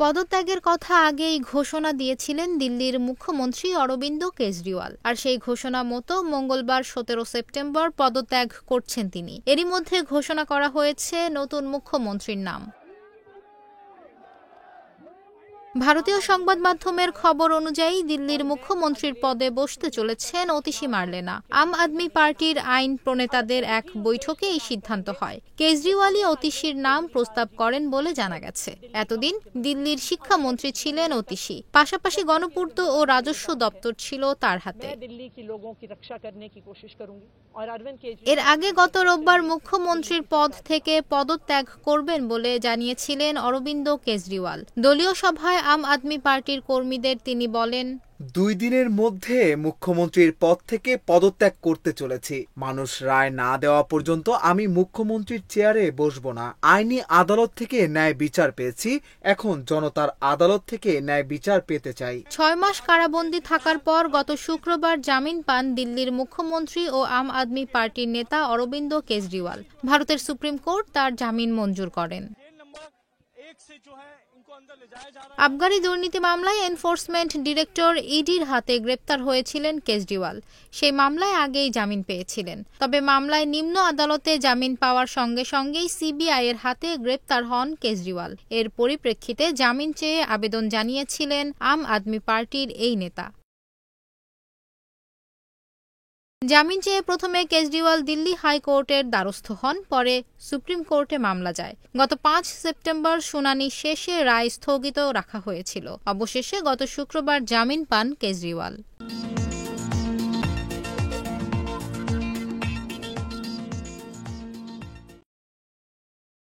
পদত্যাগের কথা আগেই ঘোষণা দিয়েছিলেন দিল্লির মুখ্যমন্ত্রী অরবিন্দ কেজরিওয়াল। আর সেই ঘোষণা মতো মঙ্গলবার ১৭ সেপ্টেম্বর পদত্যাগ করছেন তিনি। এরই মধ্যে ঘোষণা করা হয়েছে নতুন মুখ্যমন্ত্রীর নাম। ভারতীয় সংবাদ মাধ্যমের খবর অনুযায়ী দিল্লির মুখ্যমন্ত্রীর পদে বসতে চলেছেন অতিশী মার্লেনা। আম আদমি পার্টির আইন প্রণেতাদের এক বৈঠকে এই সিদ্ধান্ত হয়। কেজরিওয়ালই অতিশীর নাম প্রস্তাব করেন বলে জানা গেছে। এতদিন দিল্লির শিক্ষামন্ত্রী ছিলেন অতিশী, পাশাপাশি গণপূর্ত ও রাজস্ব দপ্তর ছিল তার হাতে। এর আগে গত রোববার মুখ্যমন্ত্রীর পদ থেকে পদত্যাগ করবেন বলে জানিয়েছিলেন অরবিন্দ কেজরিওয়াল। দলীয় সভায় আম আদমি পার্টির কর্মীদের তিনি বলেন, 2 দিনের মধ্যে মুখ্যমন্ত্রীর পদ থেকে পদত্যাগ করতে চলেছি। মানুষ রায় না দেওয়া পর্যন্ত আমি মুখ্যমন্ত্রীর চেয়ারে বসবো না। আইনি আদালত থেকে ন্যায় বিচার পেয়েছি, এখন জনতার আদালত থেকে ন্যায় বিচার পেতে চাই। 6 মাস কারাবন্দী থাকার পর গত শুক্রবার জামিন পান দিল্লির মুখ্যমন্ত্রী ও আম আদমি পার্টির নেতা অরবিন্দ কেজরিওয়াল। ভারতের সুপ্রিম কোর্ট তার জামিন মঞ্জুর করেন। আবগারি দুর্নীতি মামলায় এনফোর্সমেন্ট ডিরেক্টর ইডির হাতে গ্রেপ্তার হয়েছিলেন কেজরিওয়াল। সেই মামলায় আগেই জামিন পেয়েছিলেন। তবে মামলায় নিম্ন আদালতে জামিন পাওয়ার সঙ্গে সঙ্গেই সিবিআই এর হাতে গ্রেপ্তার হন কেজরিওয়াল। এর পরিপ্রেক্ষিতে জামিন চেয়ে আবেদন জানিয়েছিলেন আম আদমি পার্টির এই নেতা। জামিন চেয়ে প্রথমে কেজরিওয়াল দিল্লি হাইকোর্টের দ্বারস্থ হন, পরে সুপ্রিম কোর্টে মামলা যায়। গত 5 সেপ্টেম্বর শুনানি শেষে রায় স্থগিত রাখা হয়েছিল। অবশেষে গত শুক্রবার জামিন পান কেজরিওয়াল।